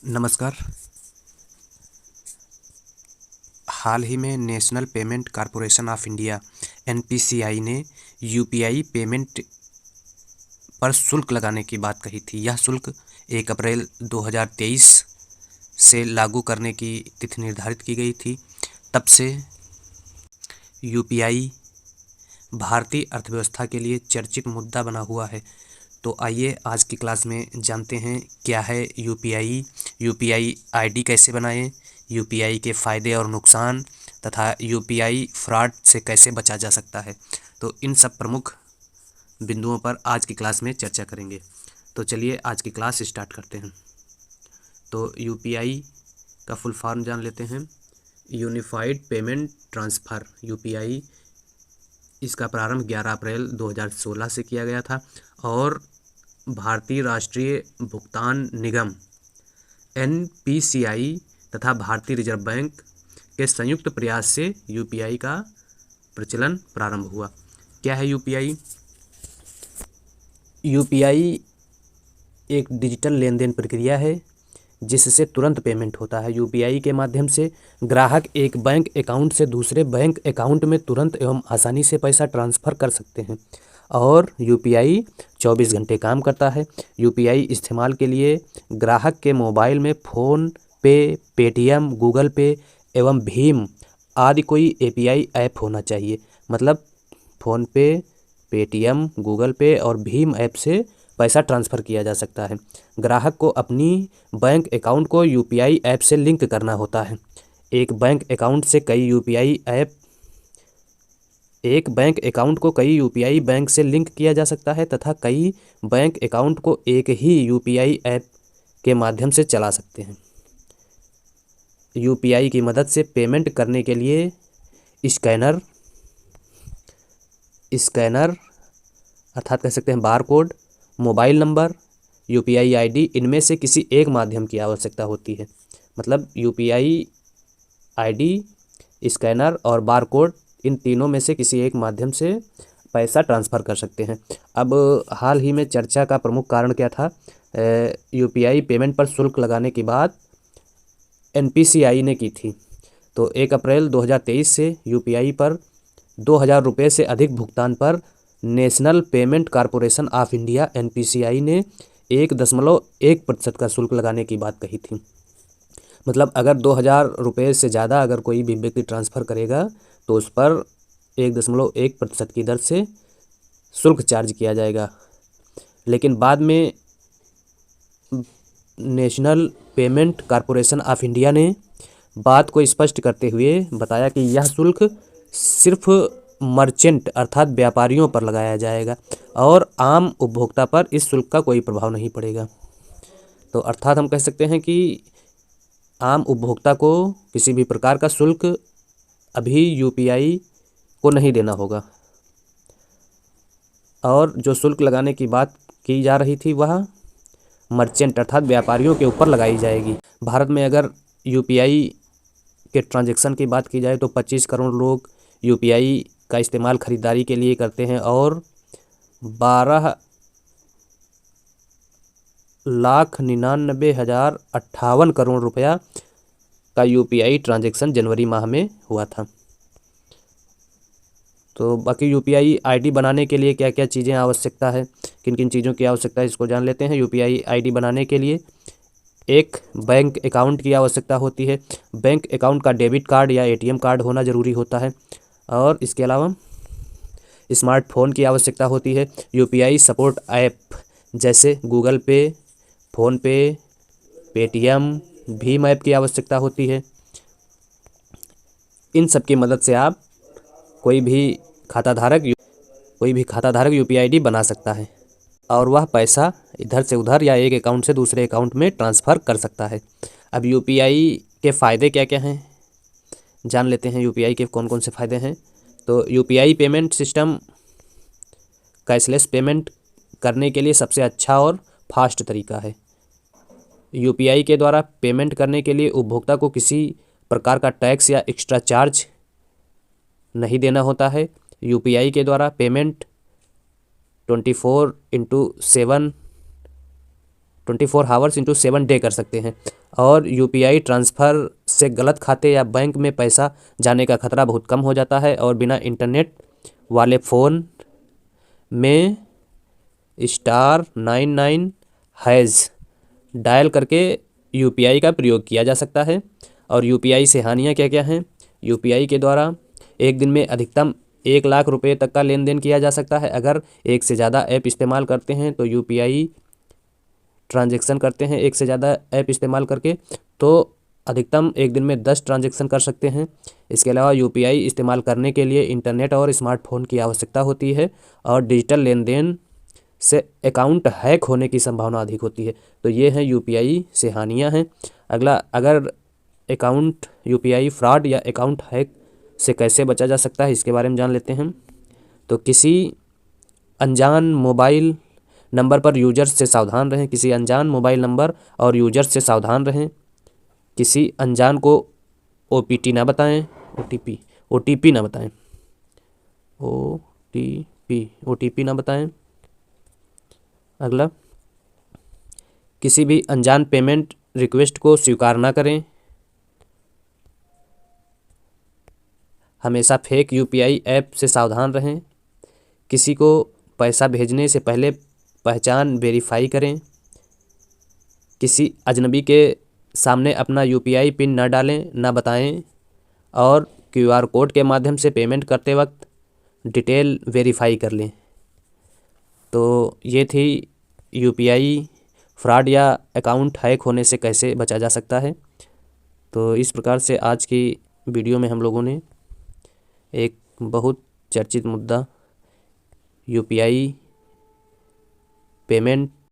नमस्कार। हाल ही में national payment corporation of India NPCI ने यूपीआई पेमेंट पर शुल्क लगाने की बात कही थी। यह शुल्क 1 अप्रैल 2023 से लागू करने की तिथि निर्धारित की गई थी। तब से यूपीआई भारतीय अर्थव्यवस्था के लिए चर्चित मुद्दा बना हुआ है। तो आइए आज की क्लास में जानते हैं क्या है यूपीआई, यूपीआई आईडी कैसे बनाएं, यूपीआई के फ़ायदे और नुकसान तथा यूपीआई फ्रॉड से कैसे बचा जा सकता है। तो इन सब प्रमुख बिंदुओं पर आज की क्लास में चर्चा करेंगे। तो चलिए आज की क्लास स्टार्ट करते हैं। तो यूपीआई का फुल फॉर्म जान लेते हैं। यूनिफाइड पेमेंट ट्रांसफ़र, यूपीआई इसका प्रारंभ 11 अप्रैल 2016 से किया गया था और भारतीय राष्ट्रीय भुगतान निगम एनपीसीआई तथा भारतीय रिजर्व बैंक के संयुक्त प्रयास से यूपीआई का प्रचलन प्रारंभ हुआ। क्या है यूपीआई? यूपीआई एक डिजिटल लेन देन प्रक्रिया है जिससे तुरंत पेमेंट होता है। यूपीआई के माध्यम से ग्राहक एक बैंक अकाउंट से दूसरे बैंक अकाउंट में तुरंत एवं आसानी से पैसा ट्रांसफ़र कर सकते हैं और यूपीआई 24 घंटे काम करता है। यूपीआई इस्तेमाल के लिए ग्राहक के मोबाइल में फ़ोन पे, पेटीएम, गूगल पे एवं भीम आदि कोई एपीआई ऐप होना चाहिए। मतलब फ़ोन पे, पेटीएम, गूगल पे और भीम ऐप से पैसा ट्रांसफ़र किया जा सकता है। ग्राहक को अपनी बैंक अकाउंट को यूपीआई ऐप से लिंक करना होता है। एक बैंक अकाउंट को कई यूपीआई बैंक से लिंक किया जा सकता है तथा कई बैंक अकाउंट को एक ही यूपीआई ऐप के माध्यम से चला सकते हैं। यूपीआई की मदद से पेमेंट करने के लिए स्कैनर अर्थात कह सकते हैं barcode, mobile number, UPI ID, इनमें से किसी एक माध्यम की आवश्यकता होती है। मतलब यूपीआई आईडी, स्कैनर और बारकोड, इन तीनों में से किसी एक माध्यम से पैसा ट्रांसफ़र कर सकते हैं। अब हाल ही में चर्चा का प्रमुख कारण क्या था? यूपीआई पेमेंट पर शुल्क लगाने की बात एनपीसीआई ने की थी। तो 1 अप्रैल 2023 से यूपीआई पर 2000 रुपये से अधिक भुगतान पर national payment corporation of India NPCI ने 1.1% का शुल्क लगाने की बात कही थी। मतलब अगर 2000 रुपये से ज़्यादा अगर कोई भी व्यक्ति ट्रांसफ़र करेगा तो उस पर 1.1% की दर से शुल्क चार्ज किया जाएगा। लेकिन बाद में national payment corporation of India ने बात को स्पष्ट करते हुए बताया कि यह शुल्क सिर्फ मर्चेंट अर्थात व्यापारियों पर लगाया जाएगा और आम उपभोक्ता पर इस शुल्क का कोई प्रभाव नहीं पड़ेगा। तो अर्थात हम कह सकते हैं कि आम उपभोक्ता को किसी भी प्रकार का शुल्क अभी यूपीआई को नहीं देना होगा और जो शुल्क लगाने की बात की जा रही थी वह मर्चेंट अर्थात व्यापारियों के ऊपर लगाई जाएगी। भारत में अगर यूपीआई के ट्रांजैक्शन की बात की जाए तो 25 करोड़ लोग यूपीआई का इस्तेमाल ख़रीदारी के लिए करते हैं और 12,99,058 करोड़ रुपया का यूपीआई ट्रांजैक्शन जनवरी माह में हुआ था। तो बाकी यूपीआई आईडी बनाने के लिए क्या क्या चीज़ें आवश्यकता है, किन किन चीज़ों की आवश्यकता है, इसको जान लेते हैं। यूपीआई आईडी बनाने के लिए एक बैंक अकाउंट की आवश्यकता होती है। बैंक अकाउंट का डेबिट कार्ड या एटीएम कार्ड होना ज़रूरी होता है और इसके अलावा स्मार्टफोन की आवश्यकता होती है। यूपीआई सपोर्ट ऐप जैसे गूगल पे, फ़ोन पे, पेटीएम, भीम ऐप की आवश्यकता होती है। इन सब की मदद से आप कोई भी खाताधारक यूपीआई आईडी बना सकता है और वह पैसा इधर से उधर या एक अकाउंट से दूसरे अकाउंट में ट्रांसफ़र कर सकता है। अब यूपीआई के फ़ायदे क्या क्या हैं जान लेते हैं। यूपीआई के कौन कौन से फ़ायदे हैं? तो UPI payment system cashless payment करने के लिए सबसे अच्छा और फास्ट तरीका है। यूपीआई के द्वारा पेमेंट करने के लिए उपभोक्ता को किसी प्रकार का टैक्स या एक्स्ट्रा चार्ज नहीं देना होता है। यूपीआई के द्वारा पेमेंट 24/7 24 आवर्स इंटू 7 डे कर सकते हैं। और यूपीआई ट्रांसफ़र से गलत खाते या बैंक में पैसा जाने का खतरा बहुत कम हो जाता है। और बिना इंटरनेट वाले फ़ोन में *99# डायल करके यूपीआई का प्रयोग किया जा सकता है। और यूपीआई से हानियाँ क्या क्या हैं? यूपीआई के द्वारा एक दिन में अधिकतम 1 लाख रुपए तक का लेन देन किया जा सकता है। अगर एक से ज़्यादा ऐप इस्तेमाल करते हैं तो यूपीआई ट्रांजैक्शन करते हैं एक से ज़्यादा ऐप इस्तेमाल करके, तो अधिकतम एक दिन में 10 ट्रांजैक्शन कर सकते हैं। इसके अलावा यूपीआई इस्तेमाल करने के लिए इंटरनेट और स्मार्टफोन की आवश्यकता होती है। और डिजिटल लेन देन से अकाउंट हैक होने की संभावना अधिक होती है। तो ये हैं यूपीआई से हानियाँ हैं। अगला, अगर अकाउंट यूपीआई फ्रॉड या अकाउंट हैक से कैसे बचा जा सकता है, इसके बारे में जान लेते हैं। तो किसी अनजान मोबाइल नंबर पर यूजर से सावधान रहें। किसी अनजान मोबाइल नंबर और यूजर से सावधान रहें। किसी अनजान को ओटीपी ना बताएं। ओटीपी ना बताएं। ओटीपी ना बताएं। अगला, किसी भी अनजान पेमेंट रिक्वेस्ट को स्वीकार ना करें। हमेशा फेक यूपीआई ऐप से सावधान रहें। किसी को पैसा भेजने से पहले पहचान वेरीफाई करें। किसी अजनबी के सामने अपना यूपीआई पिन न डालें, ना बताएं। और क्यूआर कोड के माध्यम से पेमेंट करते वक्त डिटेल वेरीफाई कर लें। तो ये थी यूपीआई फ्रॉड या अकाउंट हैक होने से कैसे बचा जा सकता है। तो इस प्रकार से आज की वीडियो में हम लोगों ने एक बहुत चर्चित मुद्दा यूपीआई पेमेंट